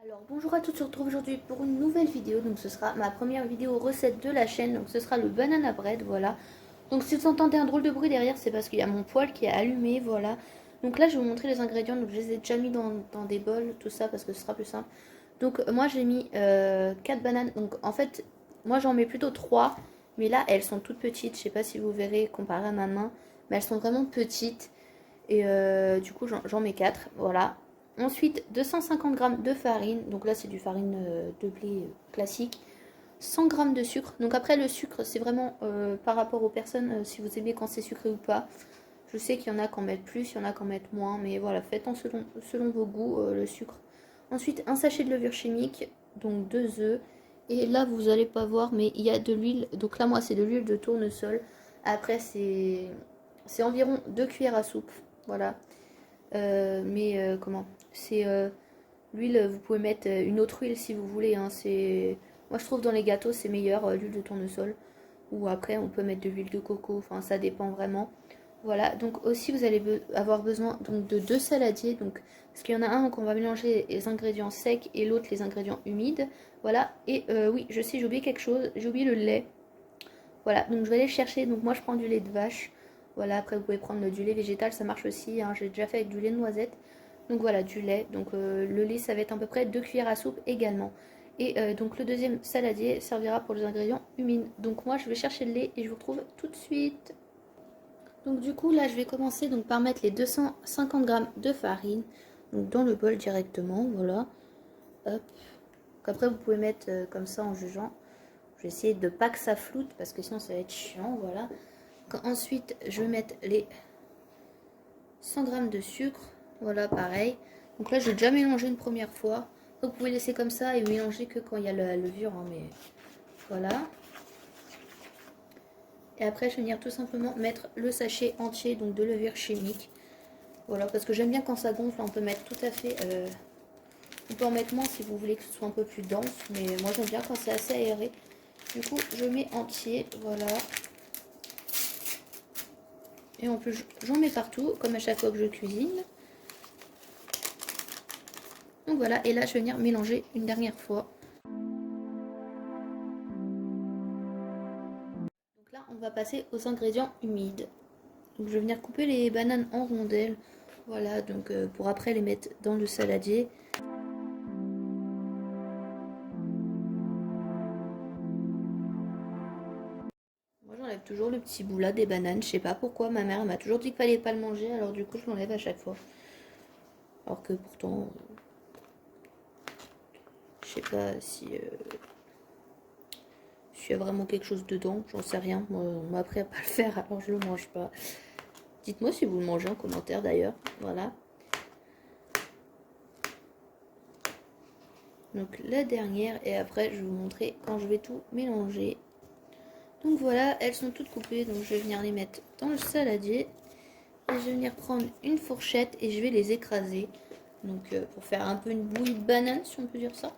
Alors bonjour à tous, on se retrouve aujourd'hui pour une nouvelle vidéo. Donc ce sera ma première vidéo recette de la chaîne. Donc ce sera le banana bread, voilà. Donc si vous entendez un drôle de bruit derrière, c'est parce qu'il y a mon poêle qui est allumé, voilà. Donc là je vais vous montrer les ingrédients. Donc je les ai déjà mis dans des bols, tout ça, parce que ce sera plus simple. Donc moi j'ai mis 4 bananes. Donc en fait, moi j'en mets plutôt 3. Mais là elles sont toutes petites. Je sais pas si vous verrez comparé à ma main. Mais elles sont vraiment petites. Et du coup j'en mets 4, voilà. Ensuite, 250 g de farine. Donc là, c'est du farine de blé classique. 100 g de sucre. Donc après, le sucre, c'est vraiment par rapport aux personnes, si vous aimez quand c'est sucré ou pas. Je sais qu'il y en a qui en mettent plus, il y en a qui en mettent moins. Mais voilà, faites en selon vos goûts, le sucre. Ensuite, un sachet de levure chimique. Donc 2 œufs. Et là, vous n'allez pas voir, mais il y a de l'huile. Donc là, moi, c'est de l'huile de tournesol. Après, c'est environ 2 cuillères à soupe. Voilà. Comment c'est l'huile, vous pouvez mettre une autre huile si vous voulez, hein, moi je trouve dans les gâteaux c'est meilleur, l'huile de tournesol, ou après on peut mettre de l'huile de coco, enfin ça dépend vraiment. Voilà, donc aussi vous allez avoir besoin donc de 2 saladiers, donc parce qu'il y en a un qu'on va mélanger les ingrédients secs et l'autre les ingrédients humides. Voilà, et oui, je sais, j'ai oublié quelque chose, j'ai oublié le lait. Voilà, donc je vais aller chercher. Donc moi je prends du lait de vache. Voilà, après vous pouvez prendre du lait végétal, ça marche aussi, hein. J'ai déjà fait avec du lait de noisette. Donc voilà, du lait. Donc le lait, ça va être à peu près 2 cuillères à soupe également. Et donc le deuxième saladier servira pour les ingrédients humides. Donc moi je vais chercher le lait et je vous retrouve tout de suite. Donc du coup là je vais commencer donc par mettre les 250 g de farine donc dans le bol directement. Voilà. Hop. Donc après vous pouvez mettre comme ça en jugeant. Je vais essayer de pas que ça floute parce que sinon ça va être chiant. Voilà. Ensuite, je vais mettre les 100 g de sucre. Voilà, pareil. Donc là, j'ai déjà mélangé une première fois. Vous pouvez laisser comme ça et mélanger que quand il y a la levure, hein, mais voilà. Et après, je vais venir tout simplement mettre le sachet entier donc de levure chimique. Voilà, parce que j'aime bien quand ça gonfle, on peut mettre tout à fait... on peut en mettre moins si vous voulez que ce soit un peu plus dense, mais moi j'aime bien quand c'est assez aéré. Du coup, je mets entier, voilà. Et en plus, j'en mets partout, comme à chaque fois que je cuisine. Donc voilà, et là je vais venir mélanger une dernière fois. Donc là on va passer aux ingrédients humides. Donc je vais venir couper les bananes en rondelles. Voilà, donc pour après les mettre dans le saladier. Moi j'enlève toujours le petit bout là des bananes, je sais pas pourquoi, ma mère m'a toujours dit qu'il fallait pas le manger, alors du coup je l'enlève à chaque fois. Alors que pourtant, je sais pas s'il y a vraiment quelque chose dedans, j'en sais rien. Moi, on m'a appris à pas le faire, alors je le mange pas. Dites-moi si vous le mangez en commentaire d'ailleurs. Voilà. Donc la dernière, et après je vais vous montrer quand je vais tout mélanger. Donc voilà, elles sont toutes coupées, donc je vais venir les mettre dans le saladier. Et je vais venir prendre une fourchette et je vais les écraser. Donc pour faire un peu une bouillie de banane, si on peut dire ça.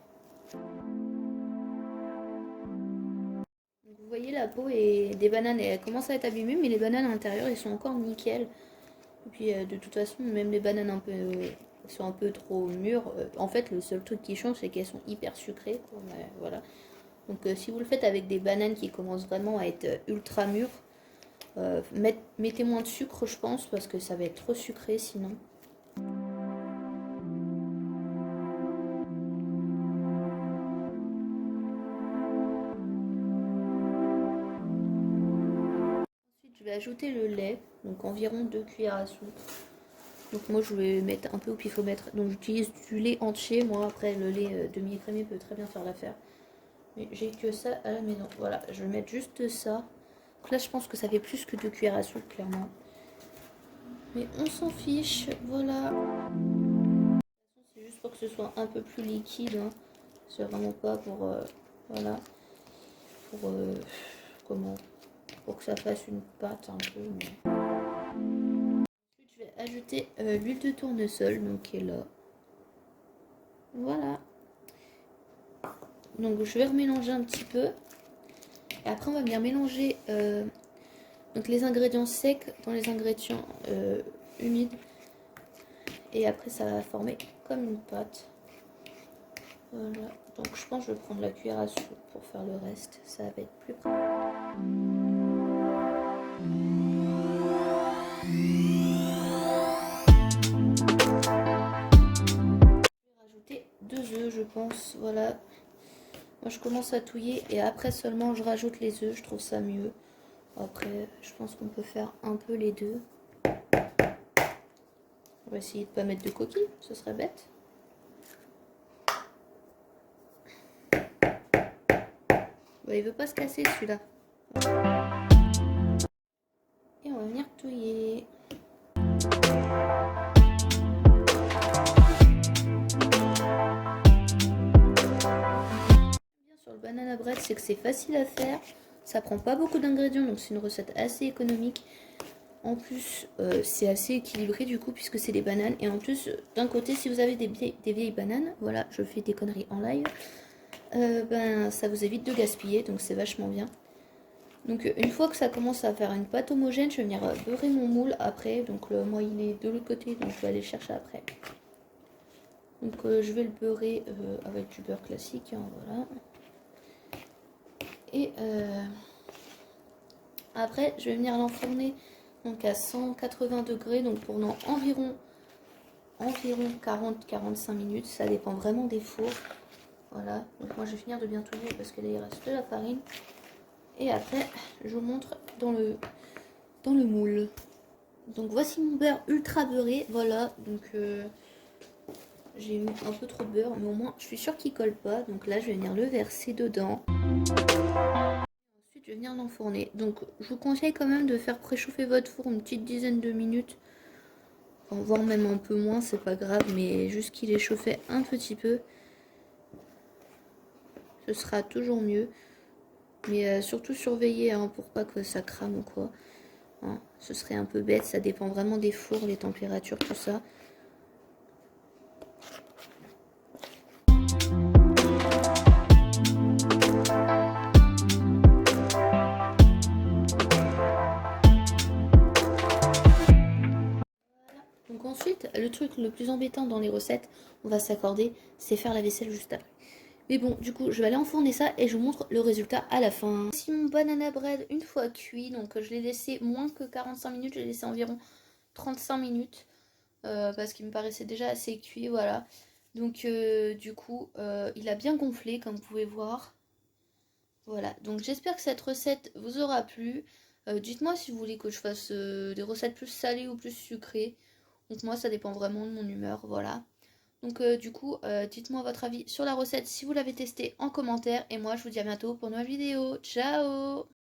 Donc, vous voyez la peau des bananes, elle commence à être abîmée, mais les bananes à l'intérieur, elles sont encore nickel. Et puis de toute façon, même les bananes un peu sont un peu trop mûres. En fait, le seul truc qui change, c'est qu'elles sont hyper sucrées, quoi. Mais, voilà. Donc si vous le faites avec des bananes qui commencent vraiment à être ultra mûres, mettez moins de sucre, je pense, parce que ça va être trop sucré sinon. Ensuite, je vais ajouter le lait, donc environ 2 cuillères à soupe. Donc moi, je vais mettre un peu au pifomètre. Donc j'utilise du lait entier. Moi, après, le lait demi-écrémé peut très bien faire l'affaire. Mais j'ai que ça à la maison. Voilà, je vais mettre juste ça. Donc là, je pense que ça fait plus que 2 cuillères à soupe, clairement. Mais on s'en fiche, voilà. C'est juste pour que ce soit un peu plus liquide, hein. C'est vraiment pas pour voilà, pour comment, pour que ça fasse une pâte un peu. Mais... Ensuite je vais ajouter l'huile de tournesol, donc qui est là. Voilà, donc je vais remélanger un petit peu et après on va venir mélanger donc les ingrédients secs dans les ingrédients humides et après ça va former comme une pâte. Voilà, donc je pense que je vais prendre la cuillère à soupe pour faire le reste, ça va être plus pratique. Je vais rajouter 2 œufs, je pense, voilà. Moi je commence à touiller et après seulement je rajoute les œufs, je trouve ça mieux. Après, je pense qu'on peut faire un peu les deux. On va essayer de pas mettre de coquilles, ce serait bête. Bah, il veut pas se casser celui-là. Et on va venir touiller. Bien sur le banana bread, c'est que c'est facile à faire. Ça prend pas beaucoup d'ingrédients, donc c'est une recette assez économique. En plus, c'est assez équilibré du coup, puisque c'est des bananes. Et en plus, d'un côté, si vous avez des vieilles bananes, voilà, je fais des conneries en live, ben, ça vous évite de gaspiller, donc c'est vachement bien. Donc une fois que ça commence à faire une pâte homogène, je vais venir beurrer mon moule après. Donc moi il est de l'autre côté, donc je vais aller le chercher après. Donc je vais le beurrer avec du beurre classique, hein, voilà. Et après je vais venir l'enfourner donc à 180 degrés, donc pendant environ 40-45 minutes. Ça dépend vraiment des fours. Voilà, donc moi je vais finir de bien touiller parce que là il reste de la farine. Et après je vous montre dans le moule. Donc voici mon beurre ultra beurré, voilà, donc j'ai mis un peu trop de beurre, mais au moins je suis sûre qu'il colle pas, donc là je vais venir le verser dedans. Ensuite je vais venir l'enfourner, donc je vous conseille quand même de faire préchauffer votre four une petite dizaine de minutes, enfin, voire même un peu moins, c'est pas grave, mais juste qu'il est chauffé un petit peu, ce sera toujours mieux. Mais surtout surveiller hein, pour pas que ça crame ou quoi. Hein, ce serait un peu bête, ça dépend vraiment des fours, les températures, tout ça. Donc ensuite, le truc le plus embêtant dans les recettes, on va s'accorder, c'est faire la vaisselle juste après. Mais bon, du coup, je vais aller enfourner ça et je vous montre le résultat à la fin. Voici mon banana bread une fois cuit, donc je l'ai laissé moins que 45 minutes, je l'ai laissé environ 35 minutes. Parce qu'il me paraissait déjà assez cuit, voilà. Donc du coup, il a bien gonflé comme vous pouvez voir. Voilà, donc j'espère que cette recette vous aura plu. Dites-moi si vous voulez que je fasse des recettes plus salées ou plus sucrées. Donc moi, ça dépend vraiment de mon humeur, voilà. Donc du coup, dites-moi votre avis sur la recette si vous l'avez testée en commentaire. Et moi, je vous dis à bientôt pour une nouvelle vidéo. Ciao!